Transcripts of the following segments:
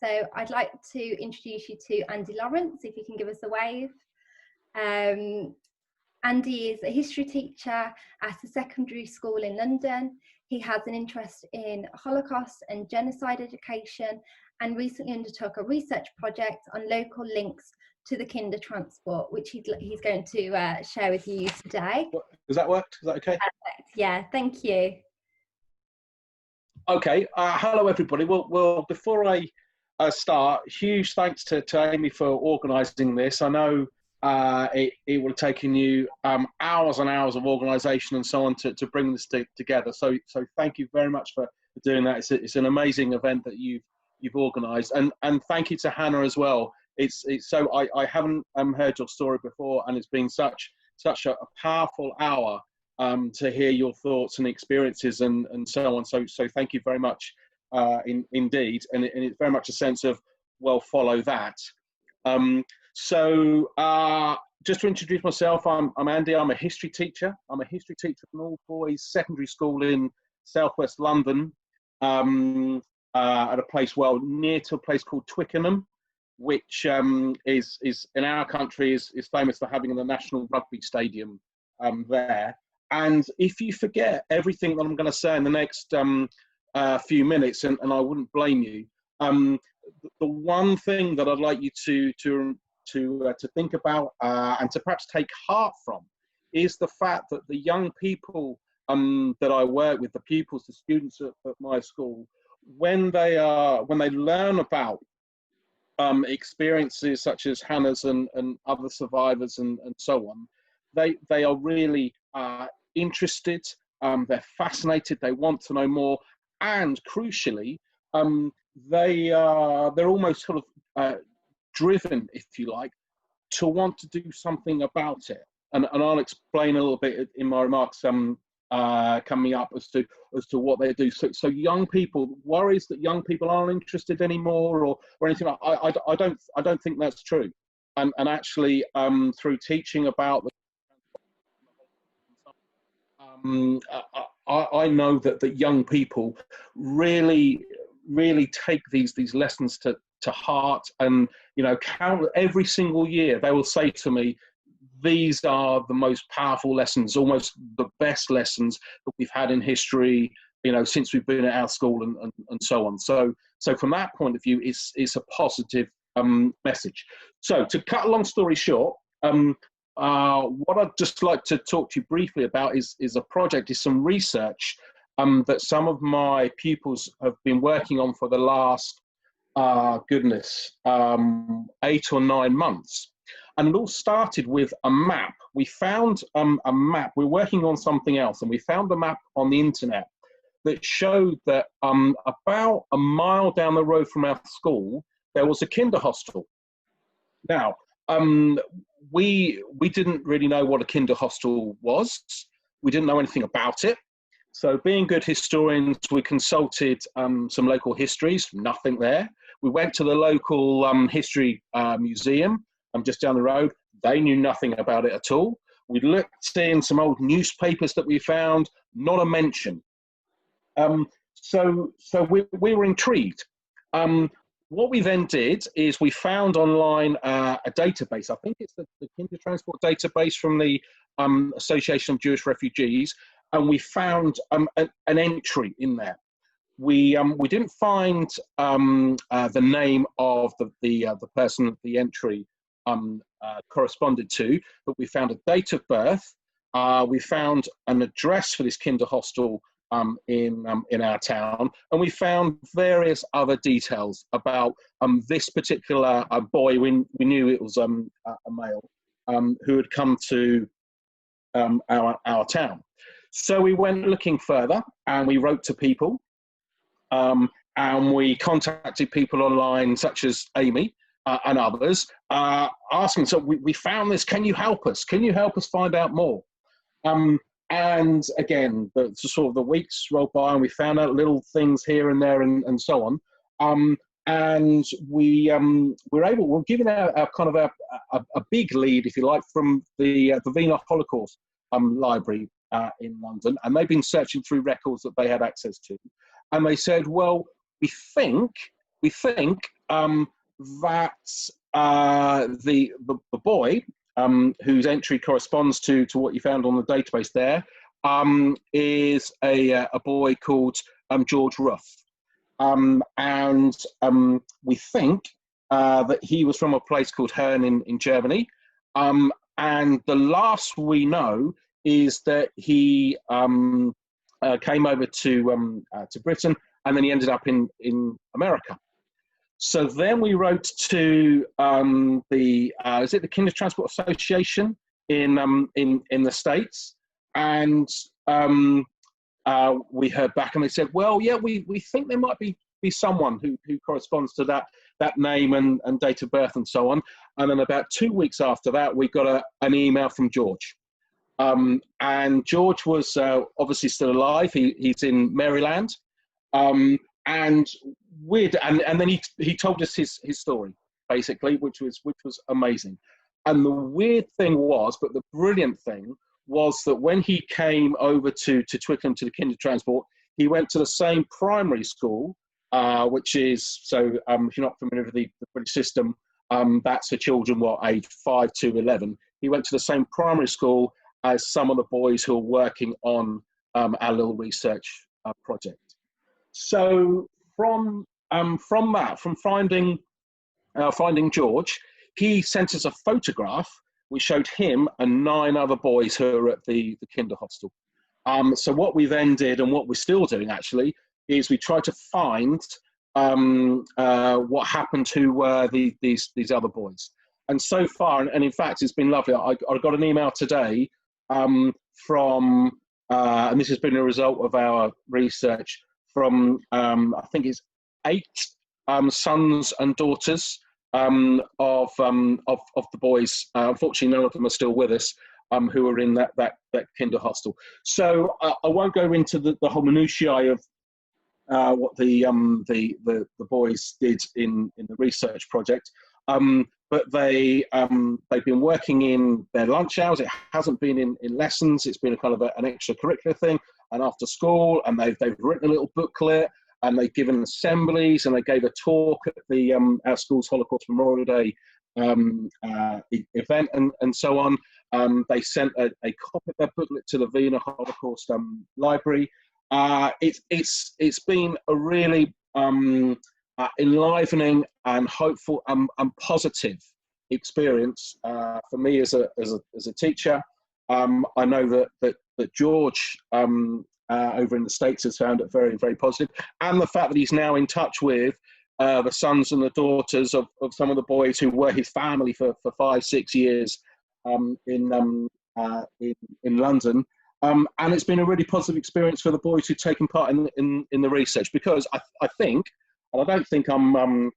So I'd like to introduce you to a.lawrence, if you can give us a wave. Andy is a history teacher at a secondary school in London. He has an interest in Holocaust and genocide education, and recently undertook a research project on local links to the Kindertransport, which he's going to share with you today. Does that work? Is that okay? Perfect. Yeah, thank you. Okay, hello everybody. Well, before I start, huge thanks to Amy for organising this. I know it would have taken you hours and hours of organisation and so on to bring this together. So thank you very much for doing that. It's an amazing event that you've organised, and thank you to Hanna as well. It's so I haven't heard your story before, and it's been such a powerful hour to hear your thoughts and experiences and so on. So thank you very much indeed, and it's very much a sense of, well, follow that. Just to introduce myself, I'm Andy. I'm a history teacher. I'm a history teacher at an all-boys secondary school in southwest London, at a place, well, near to a place called Twickenham, which is in our country is famous for having the national rugby stadium there. And if you forget everything that I'm going to say in the next few minutes, and I wouldn't blame you, the one thing that I'd like you to think about and to perhaps take heart from is the fact that the young people that I work with, the pupils, the students at my school, when they learn about experiences such as Hanna's and other survivors and so on, they are really interested, they're fascinated, they want to know more, and crucially, they're almost sort of driven, if you like, to want to do something about it. And I'll explain a little bit in my remarks coming up as to what they do. So young people, worries that young people aren't interested anymore or anything like, I don't think that's true. And actually, through teaching about the I know that young people really take these lessons to heart, and count every single year. They will say to me, these are the most powerful lessons, almost the best lessons that we've had in history, since we've been at our school and so on. So from that point of view, it's a positive message. So to cut a long story short, what I'd just like to talk to you briefly about is a project, is some research that some of my pupils have been working on for the last, 8 or 9 months. And it all started with a map. We found a map. We're working on something else, and we found a map on the internet that showed that about a mile down the road from our school, there was a kinder hostel. Now, we didn't really know what a kinder hostel was. We didn't know anything about it. So being good historians, we consulted some local histories, nothing there. We went to the local history museum just down the road. They knew nothing about it at all. We looked in some old newspapers that we found, not a mention. So we were intrigued. What we then did is we found online a database. I think it's the Kindertransport database from the Association of Jewish Refugees, and we found an entry in there. We didn't find the name of the person that the entry corresponded to, but we found a date of birth. We found an address for this kinder hostel in our town, and we found various other details about this particular boy. We knew it was a male who had come to our town. So we went looking further, and we wrote to people, and we contacted people online, such as Amy and others, asking, so we found this, can you help us? Can you help us find out more? And again, the weeks rolled by, and we found out little things here and there and so on. And we're given a kind of a big lead, if you like, from the Wiener Holocaust Library in London, and they've been searching through records that they had access to, and they said, well, we think that the boy whose entry corresponds to what you found on the database there is a boy called George Ruff. And we think that he was from a place called Herne in Germany. And the last we know is that he came over to Britain, and then he ended up in America. So then we wrote to the Kindertransport Association in the States, and we heard back, and they said, well, yeah, we think there might be someone who corresponds to that name and date of birth and so on. And then about 2 weeks after that, we got an email from George. And George was obviously still alive. He's in Maryland. And then he told us his story, basically, which was amazing. And the weird thing was, but the brilliant thing was, that when he came over to Twickenham to the Kindertransport, he went to the same primary school, which is, so if you're not familiar with the British system, that's for children, aged 5 to 11. He went to the same primary school as some of the boys who are working on our little research project. So from finding George, he sent us a photograph. We showed him and 9 other boys who are at the kinder hostel. So what we then did, and what we're still doing actually, is we tried to find what happened to these other boys. And so far, and in fact, it's been lovely. I got an email today from, and this has been a result of our research, from I think it's 8 sons and daughters of the boys. Unfortunately, none of them are still with us, who are in that kinder hostel. So I won't go into the whole minutiae of what the boys did in the research project, but they've been working in their lunch hours. It hasn't been in lessons. It's been a kind of an extracurricular thing, and after school, and they've written a little booklet, and they've given assemblies, and they gave a talk at the our school's Holocaust Memorial Day event, and so on. They sent a copy of their booklet to the Wiener Holocaust Library. It's been a really enlivening and hopeful and positive experience for me as a teacher. I know that George over in the States has found it very, very positive, and the fact that he's now in touch with the sons and the daughters of some of the boys who were his family for 5-6 years in London. And it's been a really positive experience for the boys who've taken part in the research, because I think, and I don't think I'm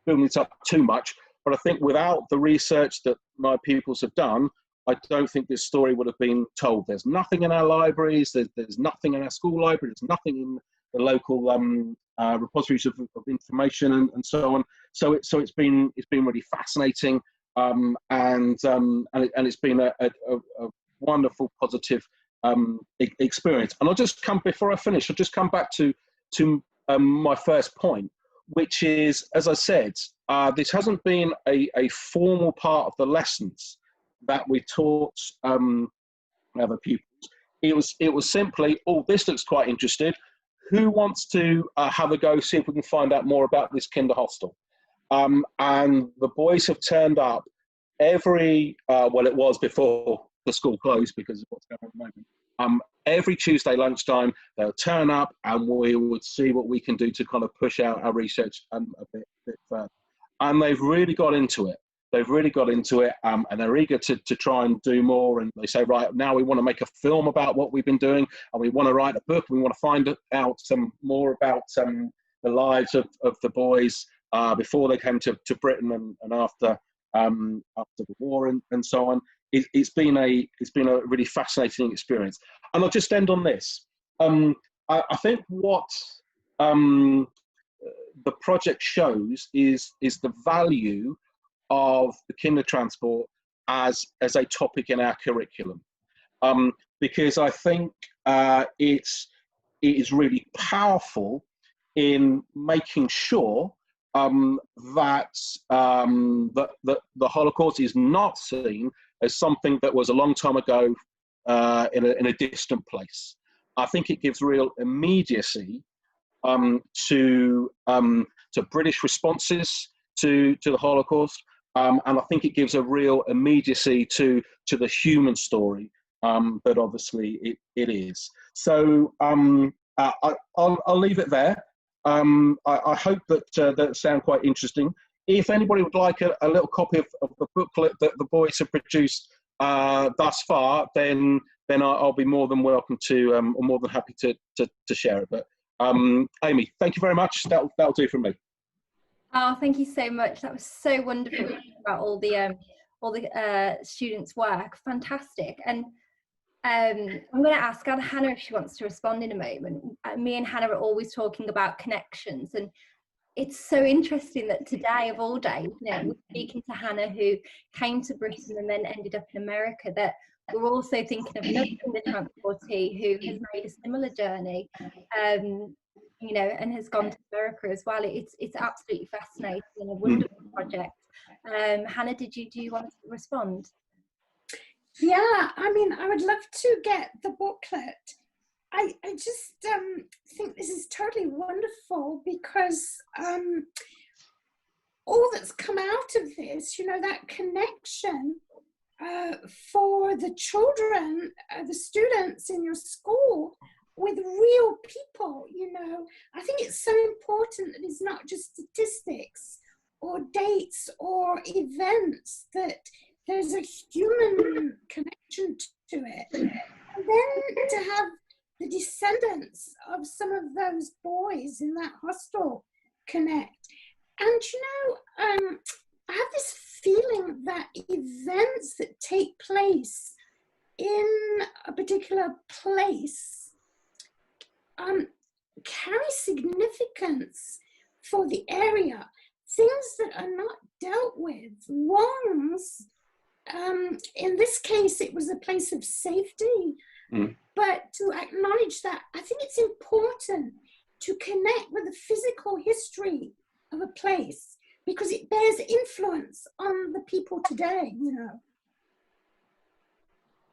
building it up too much, but I think without the research that my pupils have done, I don't think this story would have been told. There's nothing in our libraries, there's nothing in our school library, there's nothing in the local repositories of information and so on. So it's been really fascinating, and it's been a wonderful, positive experience. And before I finish, I'll just come back to my first point, which is, as I said, this hasn't been a formal part of the lessons that we taught other pupils. It was simply, oh, this looks quite interesting. Who wants to have a go, see if we can find out more about this kinder hostel? And the boys have turned up every, well, it was before the school closed because of what's going on at the moment. Every Tuesday lunchtime, they'll turn up, and we would see what we can do to kind of push out our research a bit further. And they've really got into it. And they're eager to try and do more. And they say, right, now we want to make a film about what we've been doing, and we want to write a book. We want to find out some more about the lives of the boys before they came to Britain and after the war and so on. It's been a really fascinating experience. And I'll just end on this. I think what the project shows is the value of the Kindertransport as a topic in our curriculum, because I think it is really powerful in making sure that the Holocaust is not seen as something that was a long time ago in a distant place. I think it gives real immediacy to British responses to the Holocaust, and I think it gives a real immediacy to the human story that obviously it is. So I'll leave it there. I hope that sound quite interesting. If anybody would like a little copy of the booklet that the boys have produced thus far, then I'll be more than welcome to, or more than happy to share it. But Amy, thank you very much. That'll do from me. Oh, thank you so much. That was so wonderful about all the students' work. Fantastic. And I'm going to ask Hannah if she wants to respond in a moment. Me and Hannah are always talking about connections, and it's so interesting that today, of all days, we're speaking to Hannah, who came to Britain and then ended up in America, that we're also thinking of another Kindertransportee who has made a similar journey, and has gone to America as well. It's absolutely fascinating and a wonderful project. Hannah, do you want to respond? Yeah, I mean, I would love to get the booklet. I just think this is totally wonderful, because all that's come out of this, that connection for the children, the students in your school with real people, I think it's so important that it's not just statistics or dates or events, that there's a human connection to it. And then to have the descendants of some of those boys in that hostel connect. And I have this feeling that events that take place in a particular place carry significance for the area. Things that are not dealt with, wrongs. In this case, it was a place of safety. But to acknowledge that, I think it's important to connect with the physical history of a place, because it bears influence on the people today,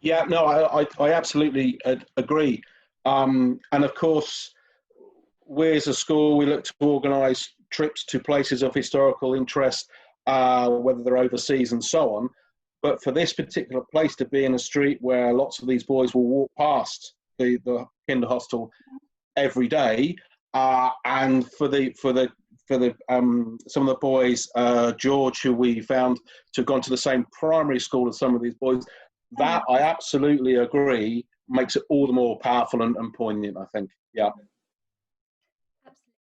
Yeah, no, I absolutely agree. And of course, we as a school, we look to organise trips to places of historical interest, whether they're overseas and so on. But for this particular place to be in a street where lots of these boys will walk past the kinder hostel every day, and for some of the boys, George, who we found to have gone to the same primary school as some of these boys, that I absolutely agree makes it all the more powerful and poignant, I think. Yeah.